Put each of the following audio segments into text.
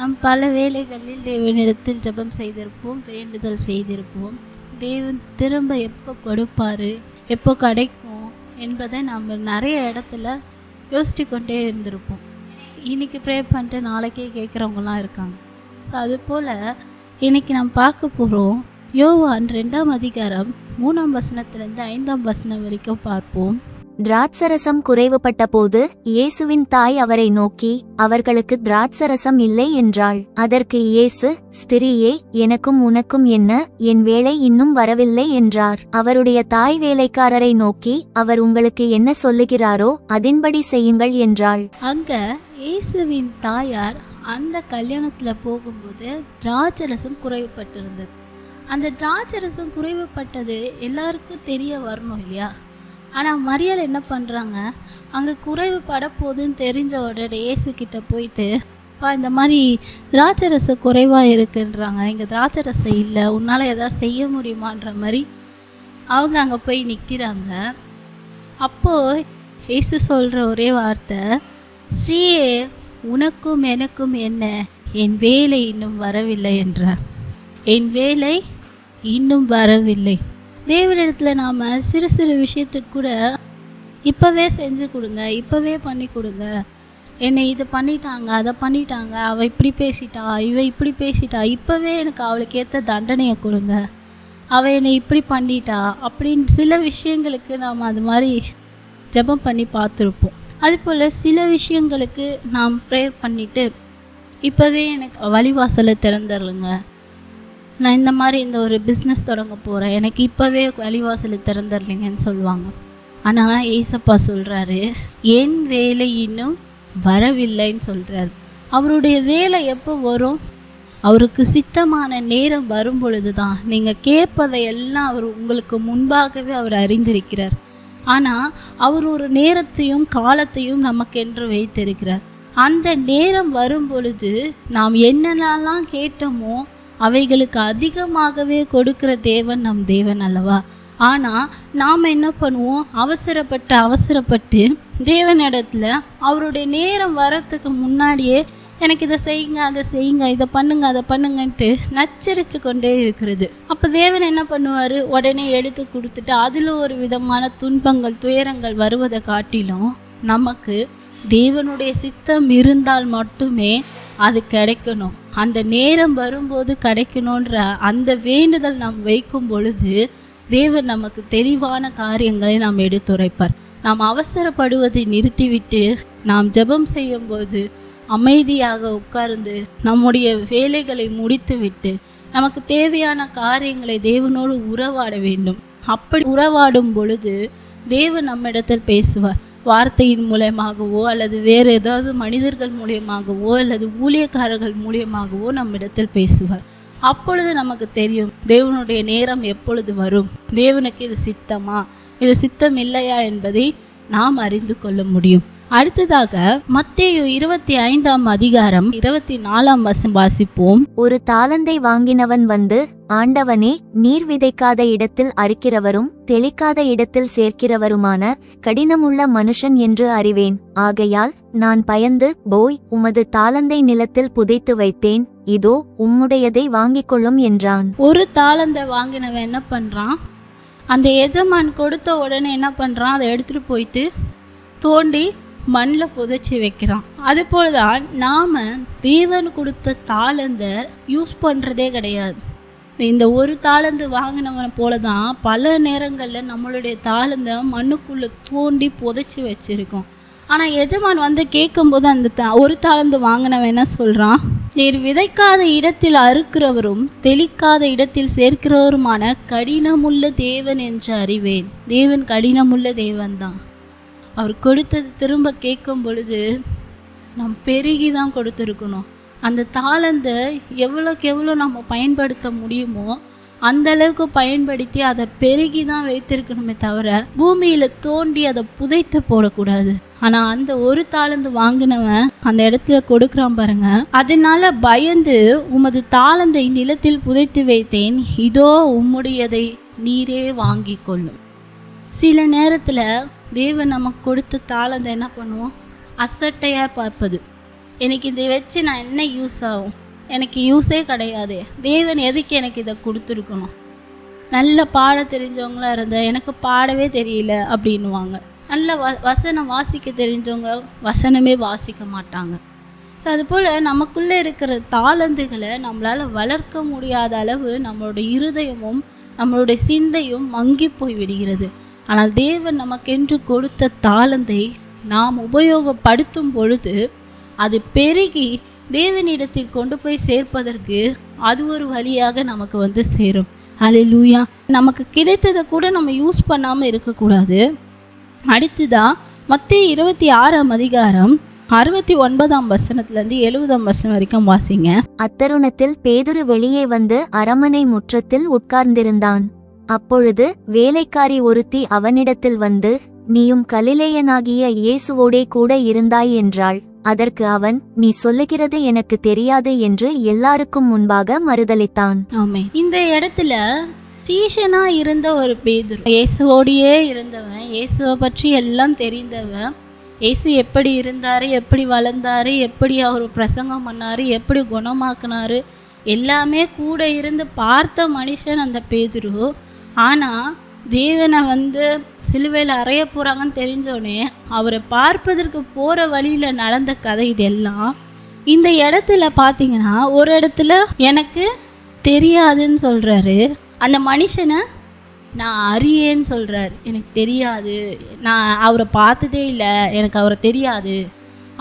நாம் பல வேளைகளில் தேவனிடத்தில் ஜெபம் செய்திருப்போம், வேண்டுதல் செய்திருப்போம். தேவன் திரும்ப எப்போ கொடுப்பாரு, எப்போ கிடைக்கும் என்பதை நம்ம நிறைய இடத்துல யோசித்து கொண்டே இருந்திருப்போம். இன்றைக்கி ப்ரே பண்ணிட்டு நாளைக்கே கேட்குறவங்களாம் இருக்காங்க. ஸோ அதுபோல் இன்றைக்கி நம்ம பார்க்க போகிறோம். யோவான் 2ஆம் அதிகாரம் 3ஆம் வசனத்திலிருந்து 5ஆம் வசனம் வரைக்கும் பார்ப்போம். திராட்சரசம் குறைவுபட்ட போது இயேசுவின் தாய் அவரை நோக்கி, அவர்களுக்கு திராட்சரசம் இல்லை என்றாள். அதற்கு இயேசு, ஸ்திரீயே, எனக்கும் உனக்கும் என்ன, என் வேளை இன்னும் வரவில்லை என்றார். அவருடைய தாய் வேலைக்காரரை நோக்கி, அவர் உங்களுக்கு என்ன சொல்லுகிறாரோ அதின்படி செய்யுங்கள் என்றாள். அங்க இயேசுவின் தாயார் அந்த கல்யாணத்தில் போகும்போது திராட்சரசம் குறைவுபட்டிருந்தது. அந்த திராட்சரசம் குறைவுபட்டது எல்லாருக்கும் தெரிய வரணும் இல்லையா? ஆனால் மரியாள் என்ன பண்ணுறாங்க, அங்கே குறைவுபட போகுதுன்னு தெரிஞ்ச உடனே இயேசுக்கிட்ட போயிட்டு, இந்த மாதிரி திராட்சரசம் குறைவாக இருக்குன்றாங்க, இங்கே திராட்சரசம் இல்லை, உன்னால் எதாவது செய்ய முடியுமான்ற மாதிரி அவங்க அங்கே போய் நிற்கிறாங்க. அப்போது இயேசு சொல்கிற ஒரே வார்த்தை, ஸ்ரீயே, உனக்கும் எனக்கும் என்ன, என் வேலை இன்னும் வரவில்லை என்றார். என் வேலை இன்னும் வரவில்லை. தேவனிடத்தில் நாம் சிறு சிறு விஷயத்துக்கு கூட இப்போவே செஞ்சு கொடுங்க, இப்போவே பண்ணி கொடுங்க, என்னை இதை பண்ணிட்டாங்க, அதை பண்ணிட்டாங்க, அவள் இப்படி பேசிட்டா, இவள் இப்படி பேசிட்டா, இப்போவே எனக்கு அவளுக்கு ஏற்ற தண்டனையை கொடுங்க, அவள் என்னை இப்படி பண்ணிட்டா அப்படின்னு சில விஷயங்களுக்கு நாம் அது மாதிரி ஜெபம் பண்ணி பார்த்துருப்போம். அதுபோல் சில விஷயங்களுக்கு நாம் ப்ரேயர் பண்ணிவிட்டு, இப்போவே எனக்கு வழிவாசலை திறந்துருங்க, நான் இந்த மாதிரி இந்த ஒரு பிஸ்னஸ் தொடங்க போகிறேன், எனக்கு இப்போவே வழிவாசலை திறந்துடலைங்கன்னு சொல்லுவாங்க. ஆனால் ஏசப்பா சொல்கிறாரு, என் வேலை இன்னும் வரவில்லைன்னு சொல்கிறாரு. அவருடைய வேலை எப்போ வரும்? அவருக்கு சித்தமான நேரம் வரும் பொழுது தான். நீங்கள் கேட்பதையெல்லாம் அவர் உங்களுக்கு முன்பாகவே அவர் அறிந்திருக்கிறார். ஆனால் அவர் ஒரு நேரத்தையும் காலத்தையும் நமக்கென்று வைத்திருக்கிறார். அந்த நேரம் வரும் பொழுது நாம் என்னென்னலாம் கேட்டோமோ அவைகளுக்கு அதிகமாகவே கொடுக்கிற தேவன் நம் தேவன் அல்லவா? ஆனால் நாம் என்ன பண்ணுவோம், அவசரப்பட்டு தேவனிடத்தில் அவருடைய நேரம் வரத்துக்கு முன்னாடியே எனக்கு இதை செய்யுங்க, அதை செய்யுங்க, இதை பண்ணுங்க, அதை பண்ணுங்கன்ட்டு நச்சரித்து கொண்டே இருக்கிறது. அப்போ தேவன் என்ன பண்ணுவார், உடனே எடுத்து கொடுத்துட்டு அதில் ஒரு விதமான துன்பங்கள் துயரங்கள் வருவதை காட்டிலும் நமக்கு தேவனுடைய சித்தம் இருந்தால் மட்டுமே அது கிடைக்கணும். அந்த நேரம் வரும்போது கிடைக்கணுன்ற அந்த வேண்டுதல் நாம் வைக்கும் பொழுது தேவன் நமக்கு தெளிவான காரியங்களை நாம் எடுத்துரைப்பார். நாம் அவசரப்படுவதை நிறுத்திவிட்டு நாம் ஜெபம் செய்யும்போது அமைதியாக உட்கார்ந்து நம்முடைய வேலைகளை முடித்துவிட்டு நமக்கு தேவையான காரியங்களை தேவனோடு உறவாட வேண்டும். அப்படி உறவாடும் பொழுது தேவன் நம்மிடத்தில் பேசுவார். வார்த்தையின் மூலமாகவோ அல்லது வேறு ஏதாவது மனிதர்கள் மூலியமாகவோ அல்லது ஊழியக்காரர்கள் மூலியமாகவோ நம்மிடத்தில் பேசுவார். அப்பொழுது நமக்கு தெரியும் தேவனுடைய நேரம் எப்பொழுது வரும், தேவனுக்கு இது சித்தமா, இது சித்தம் இல்லையா என்பதை நாம் அறிந்து கொள்ள முடியும். அடுத்ததாக மத்தேயு 25ஆம் அதிகாரம் 24ஆம் வசனம் வாசிப்போம். ஒரு தாலந்தை வாங்கினவன் வந்து, ஆண்டவனே, நீர் விதைக்காத இடத்தில் அறுக்கிறவரும் தெளிக்காத இடத்தில் சேர்க்கிறவருமான கடினமுள்ள மனுஷன் என்று அறிவேன். ஆகையால் நான் பயந்து போய் உமது தாலந்தை நிலத்தில் புதைத்து வைத்தேன், இதோ உம்முடையதை வாங்கிக் கொள்ளும் என்றான். ஒரு தாலந்தை வாங்கினவன் என்ன பண்றான், அந்த எஜமான் கொடுத்த உடனே என்ன பண்றான், அதை எடுத்துட்டு போயிட்டு தோண்டி மண்ணில் புதைச்சி வைக்கிறான். அதுபோலதான் நாம் தேவன் கொடுத்த தாளந்தை யூஸ் பண்ணுறதே கிடையாது. இந்த ஒரு தாளந்து வாங்கினவனை போல தான் பல நேரங்களில் நம்மளுடைய தாளந்தை மண்ணுக்குள்ளே தோண்டி புதைச்சி வச்சுருக்கோம். ஆனால் எஜமான் வந்து கேட்கும்போது அந்த ஒரு தாளந்து வாங்கினவன் என்ன சொல்கிறான், நீர் விதைக்காத இடத்தில் அறுக்கிறவரும் தெளிக்காத இடத்தில் சேர்க்கிறவருமான கடினமுள்ள தேவன் என்று அறிவேன். தேவன் கடினமுள்ள தேவன் தான். அவர் கொடுத்தது திரும்ப கேட்கும் பொழுது நாம் பெருகி தான் கொடுத்துருக்கணும். அந்த தாளந்தை எவ்வளோக்கு எவ்வளோ நம்ம பயன்படுத்த முடியுமோ அந்த அளவுக்கு பயன்படுத்தி அதை பெருகி தான் வைத்திருக்கணுமே தவிர பூமியில் தோண்டி அதை புதைத்து போடக்கூடாது. ஆனால் அந்த ஒரு தாளந்து வாங்கினவன் அந்த இடத்துல கொடுக்குறான் பாருங்க, அதனால பயந்து உமது தாளந்தை நிலத்தில் புதைத்து வைத்தேன், இதோ உம்முடையதை நீரே வாங்கி கொள்ளும். சில நேரத்தில் தேவன் நமக்கு கொடுத்த தாளந்தை என்ன பண்ணுவோம், அசட்டையாக பார்ப்பது. எனக்கு இதை வச்சு நான் என்ன யூஸ் ஆகும்? எனக்கு யூஸே கிடையாது. தேவன் எதுக்கு எனக்கு இதை கொடுத்துருக்கணும்? நல்ல பாட தெரிஞ்சவங்களா இருந்தால் எனக்கு பாடவே தெரியல அப்படின்வாங்க. நல்ல வசனம் வாசிக்க தெரிஞ்சவங்க வசனமே வாசிக்க மாட்டாங்க. ஸோ அதுபோல் நமக்குள்ளே இருக்கிற தாளந்துகளை நம்மளால் வளர்க்க முடியாத அளவு நம்மளுடைய இருதயமும் நம்மளுடைய சிந்தையும் மங்கி போய் விடுகிறது. ஆனால் தேவன் நமக்கென்று கொடுத்த தாளந்தை நாம் உபயோகப்படுத்தும் பொழுது அது பெருகி தேவனிடத்தில் கொண்டு போய் சேர்ப்பதற்கு அது ஒரு வழியாக நமக்கு சேரும். ஹல்லேலூயா. நமக்கு கிடைத்ததை கூட நம்ம யூஸ் பண்ணாமல் இருக்கக்கூடாது. அடுத்ததான் மத்தேயு 26ஆம் அதிகாரம் 69ஆம் வசனத்திலிருந்து 70ஆம் வசனம் வரைக்கும் வாசிங்க. அத்தருணத்தில் பேதுரு வெளியே வந்து அரமனை முற்றத்தில் உட்கார்ந்திருந்தான். அப்பொழுது வேலைக்காரி ஒருத்தி அவனிடத்தில் வந்து, நீயும் கலிலேயனாகிய இயேசுவோடே கூட இருந்தாய் என்றாள். அதற்கு அவன், நீ சொல்லுகிறது எனக்கு தெரியாது என்று எல்லாருக்கும் முன்பாக மறுதலித்தான். ஆமென். இந்த இடத்துல சீஷனா இருந்த ஒரு பேதுரு, இயேசுவோடையே இருந்தவன், இயேசுவை பற்றி எல்லாம் தெரிந்தவன், இயேசு எப்படி இருந்தார், எப்படி வளர்ந்தார், எப்படி அவர் பிரசங்கம் பண்ணார், எப்படி குணமாக்குனார், எல்லாமே கூட இருந்து பார்த்த மனுஷன் அந்த பேதுரு. ஆனால் தேவனை சிலுவையில் அறைய போகிறாங்கன்னு தெரிஞ்சோடனே அவரை பார்ப்பதற்கு போகிற வழியில் நடந்த கதை இதெல்லாம். இந்த இடத்துல பார்த்தீங்கன்னா ஒரு இடத்துல எனக்கு தெரியாதுன்னு சொல்கிறாரு, அந்த மனுஷனை நான் அறியேன்னு சொல்கிறார். எனக்கு தெரியாது, நான் அவரை பார்த்ததே இல்லை, எனக்கு அவரை தெரியாது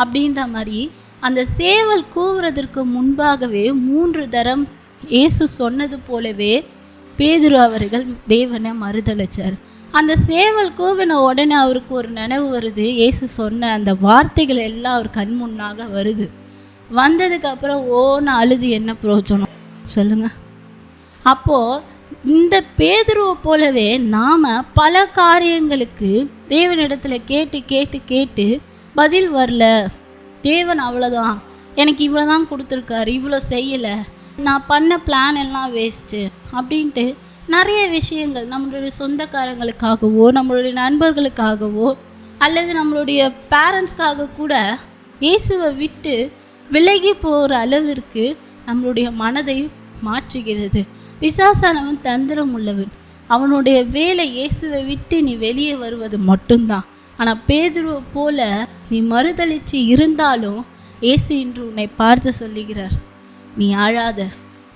அப்படின்ற மாதிரி அந்த சேவல் கூவுறதற்கு முன்பாகவே 3 தரம் இயேசு சொன்னது போலவே பேதுரு அவர்கள் தேவனை மறுதலிச்சார். அந்த சேவல் கூவின உடனே அவருக்கு ஒரு நினைவு வருது. இயேசு சொன்ன அந்த வார்த்தைகள் எல்லாம் அவர் கண் முன்னாக வருது. வந்ததுக்கப்புறம் ஓன்னு அழுது என்ன பிரயோஜனம் சொல்லுங்க? அப்போது இந்த பேதுருவை போலவே நாம் பல காரியங்களுக்கு தேவனிடத்தில் கேட்டு கேட்டு கேட்டு பதில் வரல. தேவன் அவ்வளோதான், எனக்கு இவ்வளோ தான் கொடுத்துருக்காரு, இவ்வளோ செய்யலை, நான் பண்ண பிளான் எல்லாம் வேஸ்ட்டு அப்படின்ட்டு நிறைய விஷயங்கள் நம்மளுடைய சொந்தக்காரங்களுக்காகவோ நம்மளுடைய நண்பர்களுக்காகவோ அல்லது நம்மளுடைய பேரண்ட்ஸ்க்காக கூட இயேசுவை விட்டு விலகி போகிற அளவிற்கு நம்மளுடைய மனதை மாற்றுகிறது. பிசாசானவன் தந்திரம் உள்ளவன். அவனுடைய வேலை இயேசுவை விட்டு நீ வெளியே வருவது மட்டும்தான். ஆனால் பேதுருவை போல நீ மறுதலிச்சு இருந்தாலும் இயேசு இன்று உன்னை பார்த்து சொல்லுகிறார், நீ அழாத,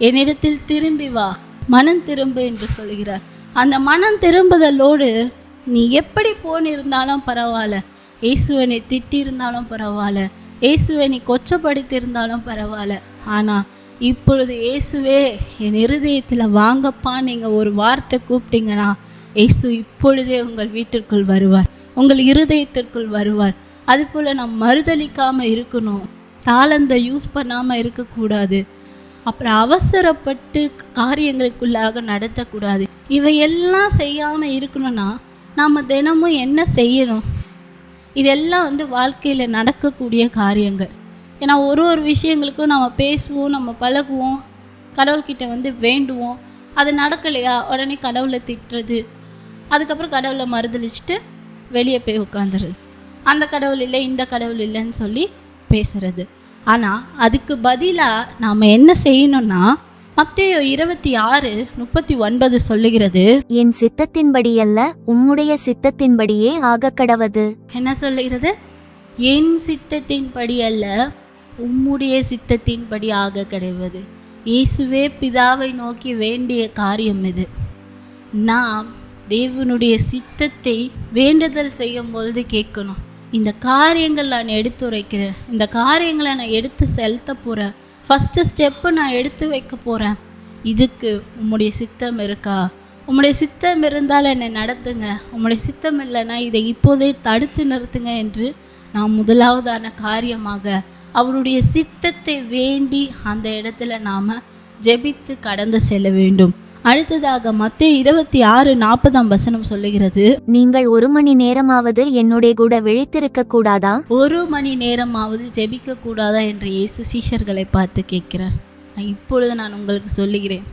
என்னிடத்தில் திரும்பி வா, மனம் திரும்பு என்று சொல்லுகிறார். அந்த மனம் திரும்புதலோடு நீ எப்படி போனிருந்தாலும் பரவாயில்ல, இயேசுவை நீ திட்டியிருந்தாலும் பரவாயில்ல, இயேசுவை நீ கொச்சப்படுத்தியிருந்தாலும் பரவாயில்ல, ஆனால் இப்பொழுது இயேசுவே என் இருதயத்தில் வாங்கப்பா நீங்கள் ஒரு வார்த்தை கூப்பிட்டீங்கன்னா இயேசு இப்பொழுதே உங்கள் வீட்டிற்குள் வருவார், உங்கள் இருதயத்திற்குள் வருவார். அதுபோல் நாம் மறுதலிக்காமல் இருக்கணும், தாளந்தை யூஸ் பண்ணாமல் இருக்கக்கூடாது, அப்புறம் அவசரப்பட்டு காரியங்களுக்குள்ளாக நடத்தக்கூடாது. இவையெல்லாம் செய்யாமல் இருக்கணும்னா நாம் தினமும் என்ன செய்யணும்? இதெல்லாம் வாழ்க்கையில் நடக்கக்கூடிய காரியங்கள். ஏன்னா ஒரு விஷயங்களுக்கும் நம்ம பேசுவோம், நம்ம பழகுவோம், கடவுள்கிட்ட வேண்டுவோம், அது நடக்கலையா உடனே கடவுளை திட்டுறது, அதுக்கப்புறம் கடவுளை மறுதலிச்சுட்டு வெளியே போய் உட்காந்துறது, அந்த கடவுள் இல்லை இந்த கடவுள் இல்லைன்னு சொல்லி பேசுறது. ஆனால் அதுக்கு பதிலாக நாம் என்ன செய்யணும்னா மத்தேயு 26:39 சொல்லுகிறது, என் சித்தத்தின்படியல்ல உம்முடைய சித்தத்தின்படியே ஆகக்கடவது. என்ன சொல்லுகிறது? என் சித்தத்தின்படி அல்ல உம்முடைய சித்தத்தின்படி ஆக கிடையாது. இயேசுவே பிதாவை நோக்கி வேண்டிய காரியம் இது. நாம் தேவனுடைய சித்தத்தை வேண்டுதல் செய்யும் பொழுது கேட்கணும், இந்த காரியங்கள் நான் எடுத்துரைக்கிறேன், இந்த காரியங்களை நான் எடுத்து செலுத்த போகிறேன், ஃபஸ்ட்டு ஸ்டெப்பு நான் எடுத்து வைக்க போகிறேன், இதுக்கு உம்முடைய சித்தம் இருக்கா? உம்முடைய சித்தம் இருந்தால் என்னை நடத்துங்க, உம்முடைய சித்தம் இல்லைன்னா இதை இப்போதே தடுத்து நிறுத்துங்க என்று நாம் முதலாவதான காரியமாக அவருடைய சித்தத்தை வேண்டி அந்த இடத்துல நாம் ஜெபித்து கடந்து செல்ல வேண்டும். அடுத்ததாக மத்தேயு 26:40 சொல்லுகிறது, நீங்கள் 1 மணி நேரமாவது என்னுடைய கூட விழித்திருக்க கூடாதா? 1 மணி நேரமாவது ஜெபிக்க கூடாதா என்று இயேசு சீஷர்களை பார்த்து கேட்கிறார். இப்பொழுது நான் உங்களுக்கு சொல்லுகிறேன்,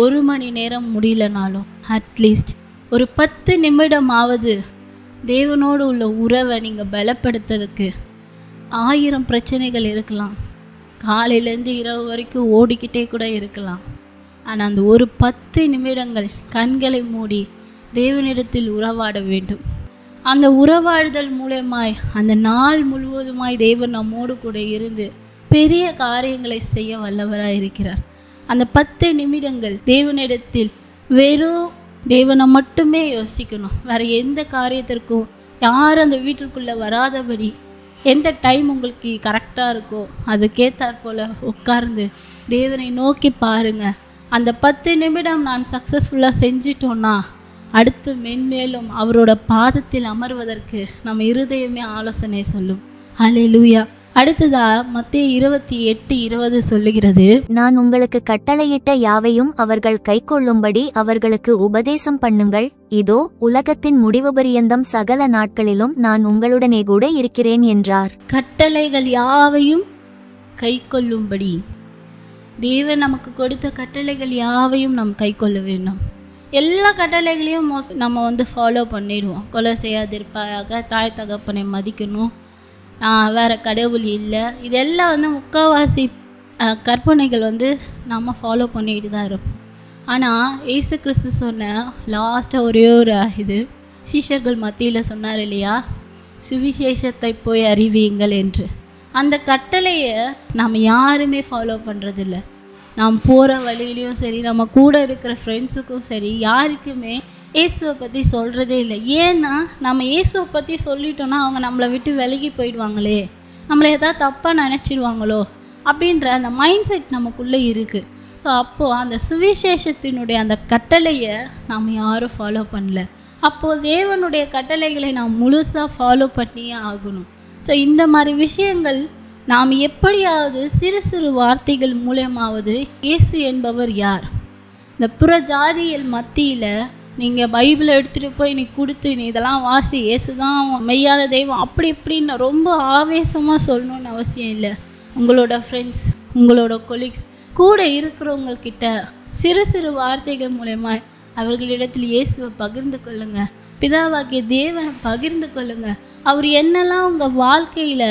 1 மணி நேரம் முடியலனாலும் அட்லீஸ்ட் ஒரு 10 நிமிடமாவது தேவனோடு உள்ள உறவை நீங்கள் பலப்படுத்துறதுக்கு 1000 பிரச்சனைகள் இருக்கலாம், காலையிலேருந்து இரவு வரைக்கும் ஓடிக்கிட்டே கூட இருக்கலாம். ஆனால் அந்த ஒரு 10 நிமிடங்கள் கண்களை மூடி தேவனிடத்தில் உறவாட வேண்டும். அந்த உறவாடுதல் மூலமாய் அந்த நாள் முழுவதுமாய் தேவன் நம்மோடு கூட இருந்து பெரிய காரியங்களை செய்ய வல்லவராக இருக்கிறார். அந்த 10 நிமிடங்கள் தேவனிடத்தில் வெறும் தேவனை மட்டுமே யோசிக்கணும். வேறு எந்த காரியத்திற்கும் யாரும் அந்த வீட்டிற்குள்ளே வராதபடி எந்த டைம் உங்களுக்கு கரெக்டாக இருக்கோ அதுக்கேற்றாற் போல் உட்கார்ந்து தேவனை நோக்கி பாருங்கள். அந்த 10 நிமிடம் நான் சக்ஸஸ்ஃபுல்லாக செஞ்சிட்டோன்னா அடுத்து மென்மேலும் அவரோட பாதத்தில் அமர்வதற்கு நம்ம இருதயமே ஆலோசனை சொல்லும். ஹல்லேலூயா. அடுத்ததா மத்தேயு 28:20 சொல்லுகிறது, நான் உங்களுக்கு கட்டளையிட்ட யாவையும் அவர்கள் கைக்கொள்ளும்படி அவர்களுக்கு உபதேசம் பண்ணுங்கள். இதோ உலகத்தின் முடிவு பரியந்தம் சகல நாட்களிலும் நான் உங்களுடனே கூட இருக்கிறேன் என்றார். கட்டளைகள் யாவையும் கைக்கொள்ளும்படி, தேவன் நமக்கு கொடுத்த கட்டளைகள் யாவையும் நாம் கைக்கொள்ள வேண்டும். எல்லா கட்டளைகளையும் நம்ம ஃபாலோ பண்ணிடுவோம். கொலை செய்யாதிருப்பாயாக, தாய் தகப்பனை மதிக்கணும், வேறு கடவுள் இல்லை, இதெல்லாம் முக்கால்வாசி கற்பனைகள் நம்ம ஃபாலோ பண்ணிட்டு தான் இருப்போம். ஆனால் இயேசு கிறிஸ்து சொன்ன லாஸ்ட்டாக ஒரே ஒரு சீஷர்கள் மத்தியில் சொன்னார் இல்லையா, சுவிசேஷத்தை போய் அறிவியுங்கள் என்று. அந்த கட்டளையை நாம் யாருமே ஃபாலோ பண்ணுறதில்ல. நாம் போகிற வழியிலையும் சரி, நம்ம கூட இருக்கிற ஃப்ரெண்ட்ஸுக்கும் சரி, யாருக்குமே இயேசுவை பற்றி சொல்கிறதே இல்லை. ஏன்னா நம்ம இயேசுவை பற்றி சொல்லிட்டோன்னா அவங்க நம்மளை விட்டு விலகி போயிடுவாங்களே, நம்மளை எதாவது தப்பாக நினச்சிடுவாங்களோ அப்படின்ற அந்த மைண்ட் செட் நமக்குள்ளே இருக்குது. ஸோ அப்போது அந்த சுவிசேஷத்தினுடைய அந்த கட்டளையை நாம் யாரும் ஃபாலோ பண்ணல. அப்போது தேவனுடைய கட்டளைகளை நாம் முழுசாக ஃபாலோ பண்ணியே ஆகணும். ஸோ இந்த மாதிரி விஷயங்கள் நாம் எப்படியாவது சிறு சிறு வார்த்தைகள் மூலமாவது இயேசு என்பவர் யார், இந்த புற ஜாதிகள் மத்தியில் நீங்கள் பைபிளை எடுத்துகிட்டு போய் நீ கொடுத்து நீ இதெல்லாம் வாசி, இயேசு தான் மெய்யான தெய்வம் அப்படி இப்படின்னு ரொம்ப ஆவேசமாக சொல்லணுன்னு அவசியம் இல்லை. உங்களோட ஃப்ரெண்ட்ஸ், உங்களோட கொலீக்ஸ், கூட இருக்கிறவங்கக்கிட்ட சிறு சிறு வார்த்தைகள் மூலமா அவர்களிடத்தில் இயேசுவை பகிர்ந்து கொள்ளுங்கள். பிதாவாகிய தேவனை பகிர்ந்து கொள்ளுங்கள். அவர் என்னெல்லாம் உங்கள் வாழ்க்கையில்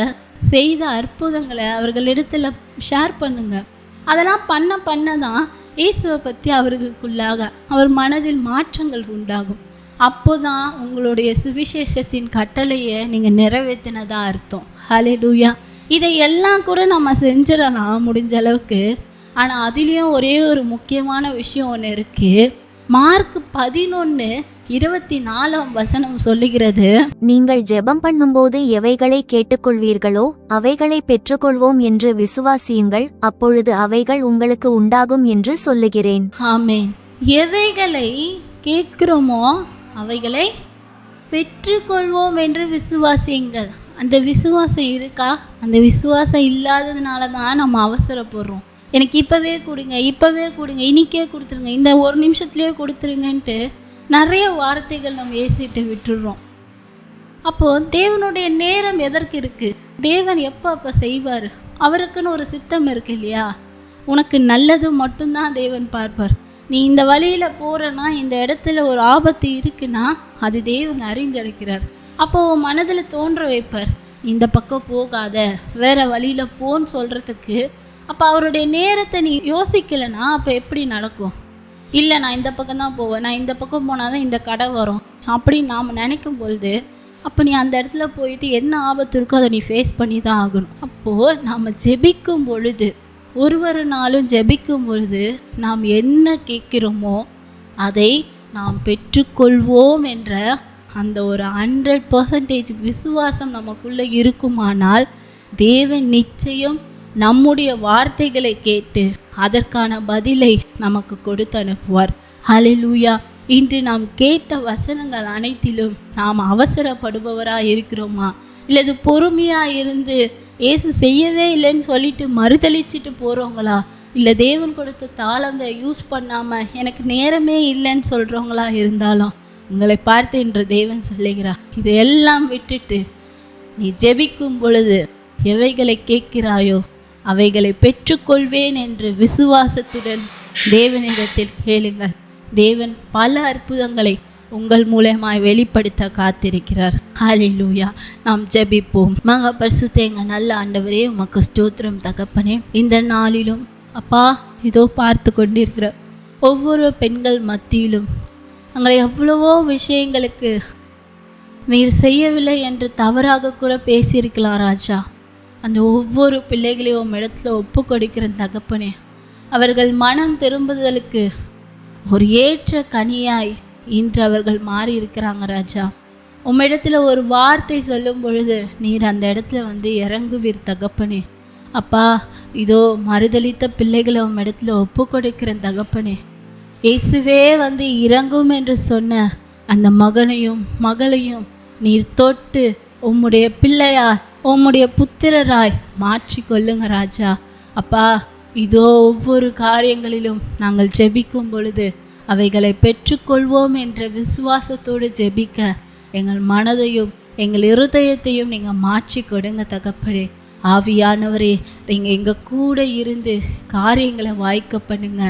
செய்த அற்புதங்களை அவர்களிடத்தில் ஷேர் பண்ணுங்கள். அதெல்லாம் பண்ண தான் இயேசுவை பற்றி அவர்களுக்குள்ளாக அவர் மனதில் மாற்றங்கள் உண்டாகும். அப்போ தான் உங்களுடைய சுவிசேஷத்தின் கட்டளையை நீங்கள் நிறைவேற்றினதாக அர்த்தம். ஹல்லேலூயா. இதையெல்லாம் கூட நம்ம செஞ்சிடலாம் முடிஞ்ச அளவுக்கு. ஆனால் அதுலேயும் ஒரே ஒரு முக்கியமான விஷயம் ஒன்று இருக்குது. மார்க் 11:24 சொல்லுகிறது, நீங்கள் ஜெபம் பண்ணும்போது எவைகளை கேட்டுக்கொள்வீர்களோ அவைகளை பெற்றுக்கொள்வோம் என்று விசுவாசியுங்கள், அப்பொழுது அவைகள் உங்களுக்கு உண்டாகும் என்று சொல்லுகிறேன். ஆமென். எவைகளை கேட்கிறோமோ அவைகளை பெற்றுக்கொள்வோம் என்று விசுவாசியுங்கள். அந்த விசுவாசம் இருக்கா? அந்த விசுவாசம் இல்லாததுனால தான் நம்ம அவசரப்படுறோம். எனக்கு இப்போவே கொடுங்க, இன்றைக்கே கொடுத்துருங்க, இந்த ஒரு நிமிஷத்துலேயே கொடுத்துருங்கன்ட்டு நிறைய வார்த்தைகள் நம்ம ஏசிட்டு விட்டுடுறோம். அப்போது தேவனுடைய நேரம் எதற்கு இருக்குது? தேவன் அப்போ செய்வார். அவருக்குன்னு ஒரு சித்தம் இருக்கு இல்லையா? உனக்கு நல்லது மட்டும்தான் தேவன் பார்ப்பார். நீ இந்த வழியில் போகிறன்னா, இந்த இடத்துல ஒரு ஆபத்து இருக்குன்னா அது தேவன் அறிந்திருக்கிறார். அப்போது மனதில் தோன்ற வைப்பார், இந்த பக்கம் போகாத, வேறு வழியில் போன்னு சொல்கிறதுக்கு. அப்போ அவருடைய நேரத்தை நீ யோசிக்கலைன்னா அப்போ எப்படி நடக்கும்? இல்லை, நான் இந்த பக்கம் தான் போவேன், நான் இந்த பக்கம் போனால் தான் இந்த கடை வரும் அப்படின்னு நாம் நினைக்கும் பொழுது அப்போ நீ அந்த இடத்துல போயிட்டு என்ன ஆபத்து இருக்கோ அதை நீ ஃபேஸ் பண்ணி தான் ஆகணும். அப்போது நாம் ஜெபிக்கும் பொழுது, ஒரு நாளும் ஜெபிக்கும் பொழுது நாம் என்ன கேட்கிறோமோ அதை நாம் பெற்றுக்கொள்வோம் என்ற அந்த ஒரு 100% விசுவாசம் நமக்குள்ளே இருக்குமானால் தேவன் நிச்சயம் நம்முடைய வார்த்தைகளை கேட்டு அதற்கான பதிலை நமக்கு கொடுத்து அனுப்புவார். ஹல்லேலூயா. இன்று நாம் கேட்ட வசனங்கள் அனைத்திலும் நாம் அவசரப்படுபவராக இருக்கிறோமா? இல்லது பொறுமையாக இருந்து இயேசு செய்யவே இல்லைன்னு சொல்லிட்டு மறுதளிச்சிட்டு போகிறவங்களா? இல்லை தேவன் கொடுத்த தாளந்தை யூஸ் பண்ணாமல் எனக்கு நேரமே இல்லைன்னு சொல்கிறவங்களா இருந்தாலும் உங்களை பார்த்து இன்று தேவன் சொல்லுகிறார், இதையெல்லாம் விட்டுட்டு நீ ஜெபிக்கும் பொழுது எவைகளை கேட்கிறாயோ அவைகளை பெற்றுக்கொள்வேன் என்று விசுவாசத்துடன் தேவனிடத்தில் கேளுங்கள். தேவன் பல அற்புதங்களை உங்கள் மூலமாய் வெளிப்படுத்த காத்திருக்கிறார். ஹல்லேலூயா. நாம் ஜெபிப்போம். மகா பரிசுத்த எங்கள் நல்ல ஆண்டவரே, உமக்கு ஸ்தோத்திரம் தகப்பனே. இந்த நாளிலும் அப்பா, இதோ பார்த்து கொண்டிருக்கிற ஒவ்வொரு பெண்கள் மத்தியிலும் எங்களை எவ்வளவோ விஷயங்களுக்கு நீர் செய்யவில்லை என்று தவறாக கூட பேசியிருக்கலாம் ராஜா. அந்த ஒவ்வொரு பிள்ளைகளையும் உம் இடத்துல ஒப்பு கொடுக்கிற தகப்பனே, அவர்கள் மனம் திரும்புதலுக்கு ஒரு ஏற்ற கனியாய் இன்று அவர்கள் மாறி இருக்கிறாங்க ராஜா. உம்மிடத்தில் ஒரு வார்த்தை சொல்லும் பொழுது நீர் அந்த இடத்துல வந்து இறங்குவீர் தகப்பனே. அப்பா, இதோ மறுதளித்த பிள்ளைகளை உம்மிடத்தில் ஒப்பு கொடுக்கிற தகப்பனே. இயேசுவே வந்து இறங்கும் என்று சொன்ன அந்த மகனையும் மகளையும் நீர் தொட்டு உம்முடைய பிள்ளையாய் உம்முடைய புத்திரராய் மாற்றி கொள்ளுங்க ராஜா. அப்பா, இதோ ஒவ்வொரு காரியங்களிலும் நாங்கள் ஜெபிக்கும் பொழுது அவைகளை பெற்றுக்கொள்வோம் என்ற விசுவாசத்தோடு ஜெபிக்க எங்கள் மனதையும் எங்கள் இருதயத்தையும் நீங்கள் மாற்றி கொடுங்க தகப்பனே. ஆவியானவரே, நீங்கள் எங்கள் கூட இருந்து காரியங்களை வாய்க்க பண்ணுங்க.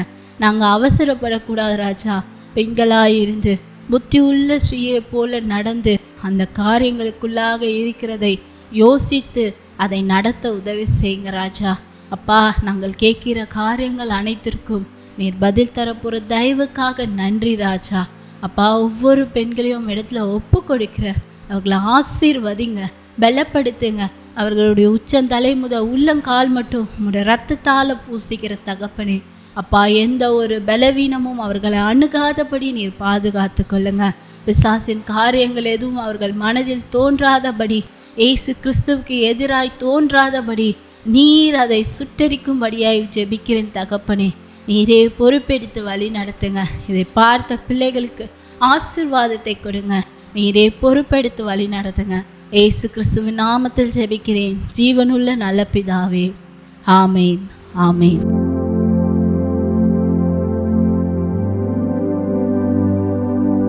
நாங்கள் அவசரப்படக்கூடாது ராஜா. பெண்களாக இருந்து புத்தி உள்ள ஸ்ரீயை போல நடந்து அந்த காரியங்களுக்குள்ளாக இருக்கிறதை யோசித்து அதை நடத்த உதவி செய்யுங்க ராஜா. அப்பா, நாங்கள் கேட்கிற காரியங்கள் அனைத்திற்கும் நீர் பதில் தரப்போகிற தயவுக்காக நன்றி ராஜா. அப்பா, ஒவ்வொரு பெண்களையும் இடத்துல ஒப்பு கொடுக்கிற அவர்களை ஆசீர்வதிங்க, பலப்படுத்துங்க. அவர்களுடைய உச்சந்தலை முதல் உள்ளங்கால் மட்டும் உங்களுடைய ரத்தத்தால் பூசிக்கிற தகப்பனே. அப்பா, எந்த ஒரு பலவீனமும் அவர்களை அணுகாதபடி நீர் பாதுகாத்து கொள்ளுங்க. பிசாசின் காரியங்கள் எதுவும் அவர்கள் மனதில் தோன்றாதபடி, இயேசு கிறிஸ்துவுக்கு எதிராய் தோன்றாதபடி நீர் அதை சுட்டரிக்கும்படியாய் ஜெபிக்கிறேன் தகப்பனே. நீரே பொறுப்பெடுத்து வழி நடத்துங்க. இதை பார்த்த பிள்ளைகளுக்கு ஆசீர்வாதத்தை கொடுங்க. நீரே பொறுப்பெடுத்து வழி நடத்துங்க. இயேசு கிறிஸ்துவின் நாமத்தில் ஜெபிக்கிறேன் ஜீவனுள்ள நல்ல பிதாவே. ஆமேன், ஆமேன்.